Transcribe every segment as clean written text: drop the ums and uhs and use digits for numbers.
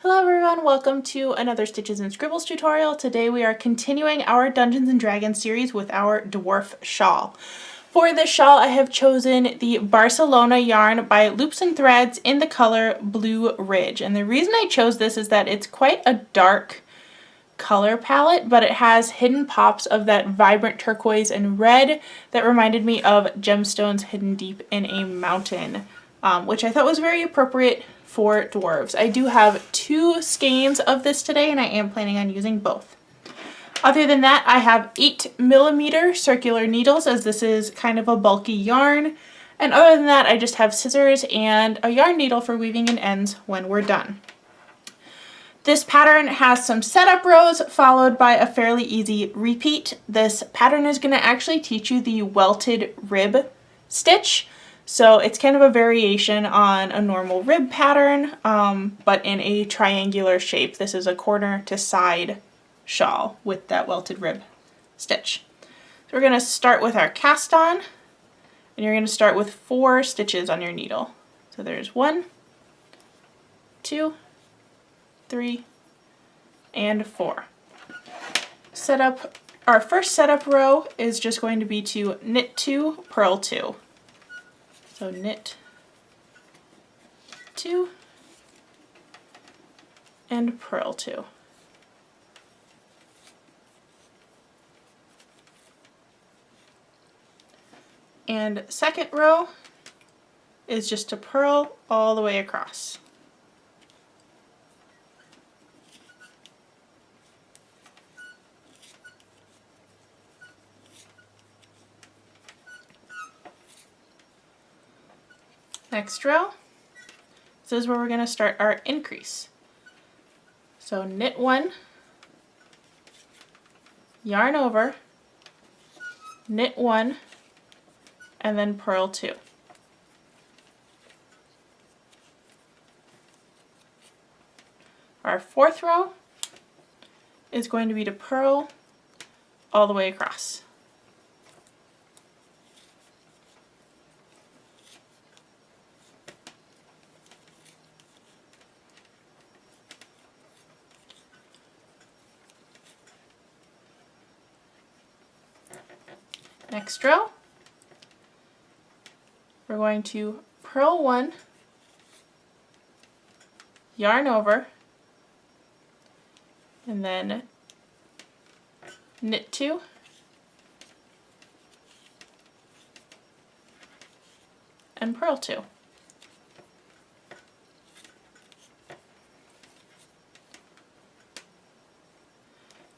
Hello everyone, welcome to another Stitches and Scribbles tutorial. Today we are continuing our Dungeons & Dragons series with our Dwarf shawl. For this shawl I have chosen the Barcelona yarn by Loops and Threads in the color Blue Ridge. And the reason I chose this is that it's quite a dark color palette, but it has hidden pops of that vibrant turquoise and red that reminded me of gemstones hidden deep in a mountain, which I thought was very appropriate for dwarves. I do have 2 skeins of this today and I am planning on using both. Other than that, I have 8mm circular needles, as this is kind of a bulky yarn. And other than that, I just have scissors and a yarn needle for weaving in ends when we're done. This pattern has some setup rows followed by a fairly easy repeat. This pattern is going to actually teach you the welted rib stitch. So it's kind of a variation on a normal rib pattern, but in a triangular shape. This is a corner to side shawl with that welted rib stitch. So we're going to start with our cast on, and you're going to start with 4 stitches on your needle. So there's 1, 2, 3, and 4. Our first setup row is just going to be to knit 2, purl 2. So knit 2 and purl 2. And second row is just to purl all the way across. Next row, this is where we're going to start our increase. So knit 1, yarn over, knit 1, and then purl 2. Our fourth row is going to be to purl all the way across. Next row, we're going to purl 1, yarn over, and then knit 2, and purl 2.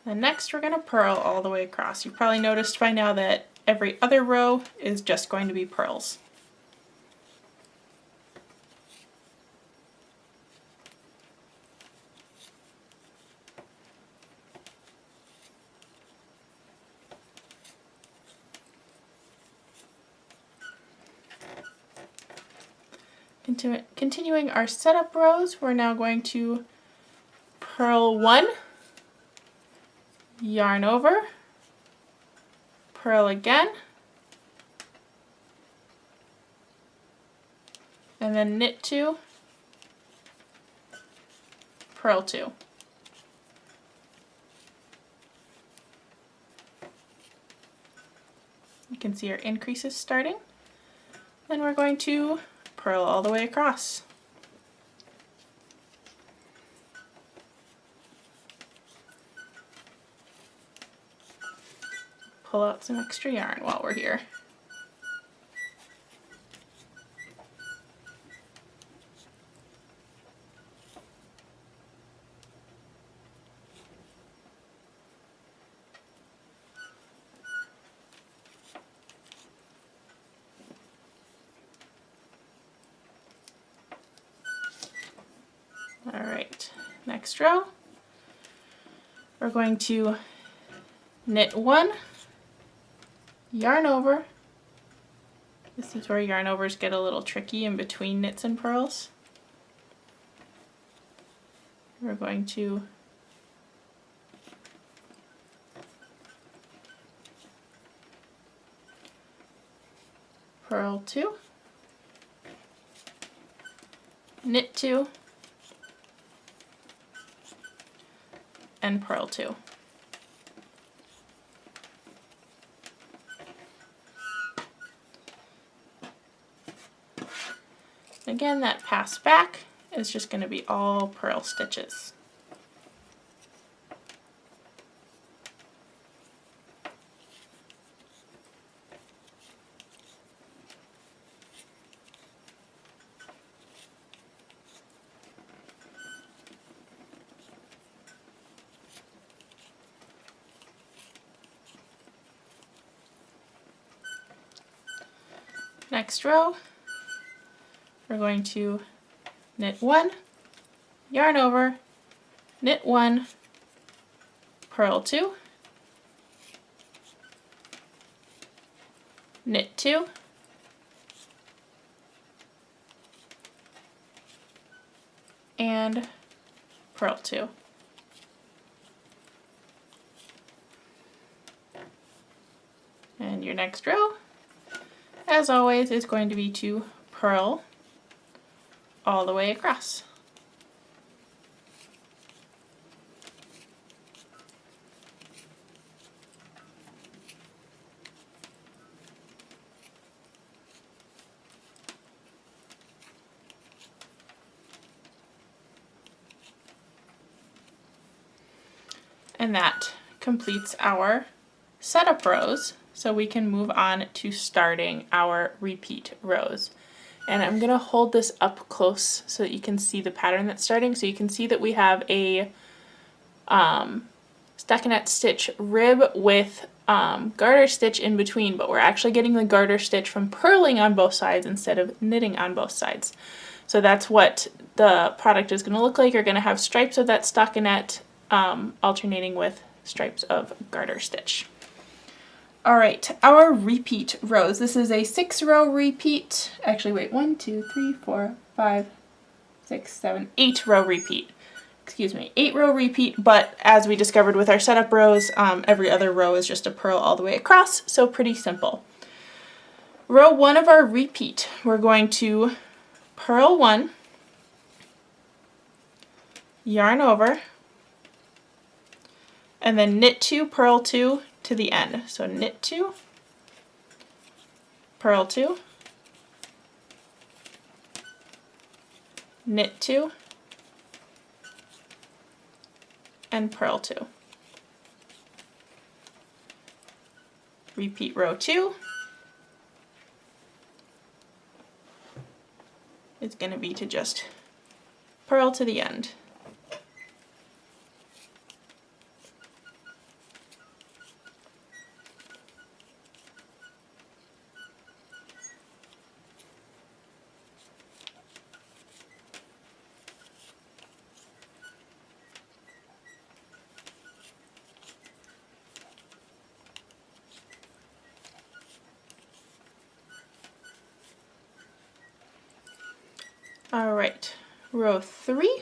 And next we're going to purl all the way across. You've probably noticed by now that every other row is just going to be purls. Continuing our setup rows, we're now going to purl 1, yarn over, purl again, and then knit 2, purl 2. You can see our increases starting. Then we're going to purl all the way across. Pull out some extra yarn while we're here. Alright, next row, we're going to knit 1, yarn over. This is where yarn overs get a little tricky in between knits and purls. We're going to purl 2, knit 2, and purl 2. Again, that pass back is just going to be all purl stitches. Next row, we're going to knit 1, yarn over, knit 1, purl 2, knit 2, and purl 2. And your next row, as always, is going to be to purl all the way across. And that completes our setup rows, so we can move on to starting our repeat rows. And I'm going to hold this up close so that you can see the pattern that's starting. So you can see that we have a stockinette stitch rib with garter stitch in between, but we're actually getting the garter stitch from purling on both sides instead of knitting on both sides. So that's what the product is going to look like. You're going to have stripes of that stockinette alternating with stripes of garter stitch. All right, our repeat rows. This is a 6-row repeat. Actually, wait, 1, 2, 3, 4, 5, 6, 7, 8-row repeat. Excuse me, 8-row repeat, but as we discovered with our setup rows, every other row is just a purl all the way across, so pretty simple. Row 1 of our repeat, we're going to purl 1, yarn over, and then knit 2, purl 2 to the end. So knit 2, purl 2, knit 2, and purl 2. Repeat row 2 is going to be to just purl to the end. All right, row 3,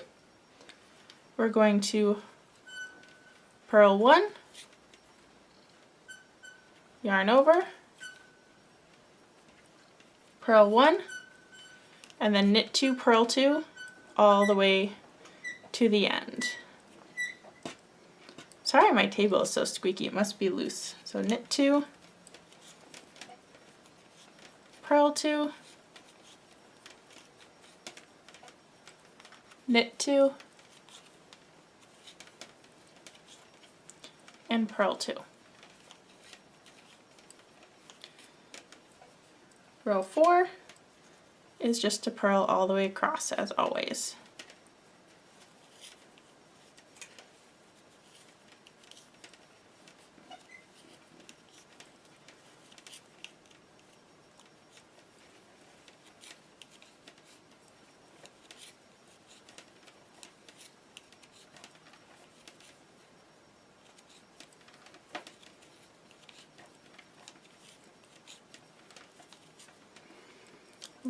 we're going to purl 1, yarn over, purl 1, and then knit 2, purl 2 all the way to the end. Sorry, my table is so squeaky, it must be loose. So knit 2, purl 2, knit 2, and purl 2. Row 4 is just to purl all the way across as always.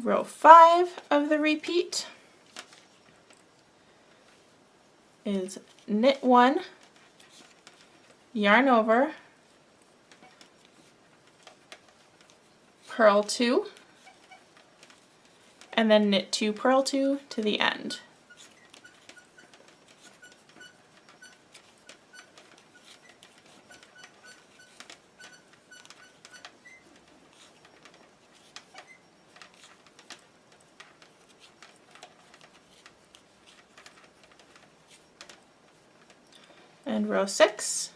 Row 5 of the repeat is knit 1, yarn over, purl 2, and then knit 2, purl 2 to the end. And row 6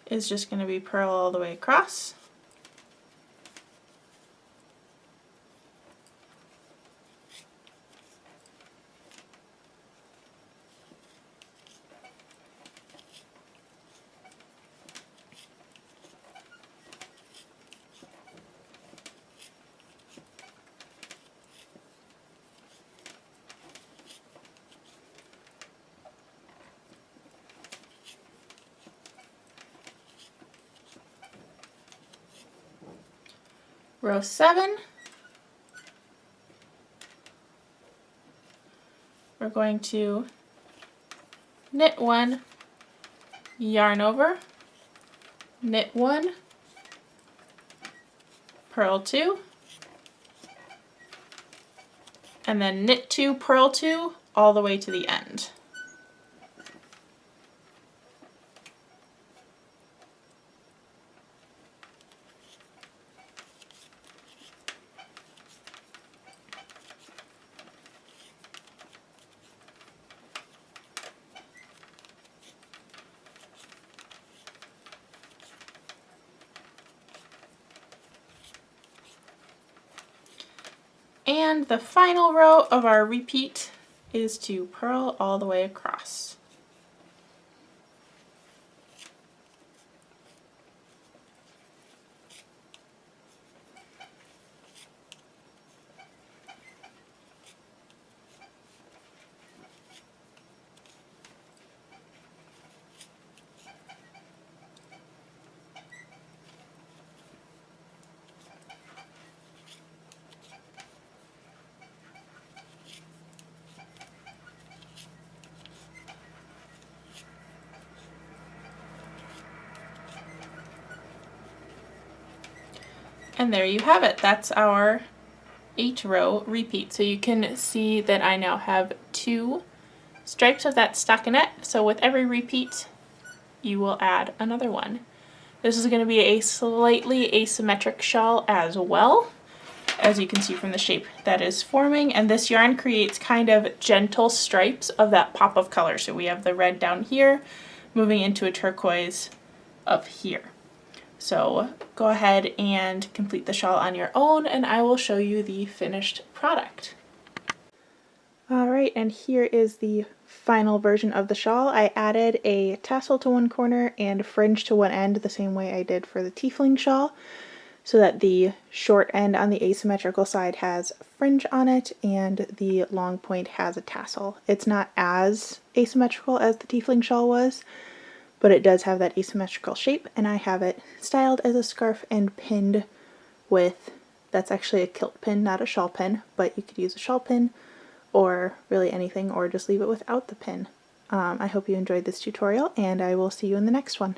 is just going to be purl all the way across. Row 7, we're going to knit 1, yarn over, knit 1, purl 2, and then knit 2, purl 2 all the way to the end. And the final row of our repeat is to purl all the way across. And there you have it. That's our 8-row repeat. So you can see that I now have 2 stripes of that stockinette. So with every repeat, you will add another one. This is going to be a slightly asymmetric shawl as well, as you can see from the shape that is forming. And this yarn creates kind of gentle stripes of that pop of color. So we have the red down here, moving into a turquoise up here. So go ahead and complete the shawl on your own, and I will show you the finished product. Alright, and here is the final version of the shawl. I added a tassel to one corner and fringe to one end the same way I did for the tiefling shawl, so that the short end on the asymmetrical side has fringe on it and the long point has a tassel. It's not as asymmetrical as the tiefling shawl was, but it does have that asymmetrical shape, and I have it styled as a scarf and pinned with, that's actually a kilt pin, not a shawl pin, but you could use a shawl pin or really anything, or just leave it without the pin. I hope you enjoyed this tutorial, and I will see you in the next one.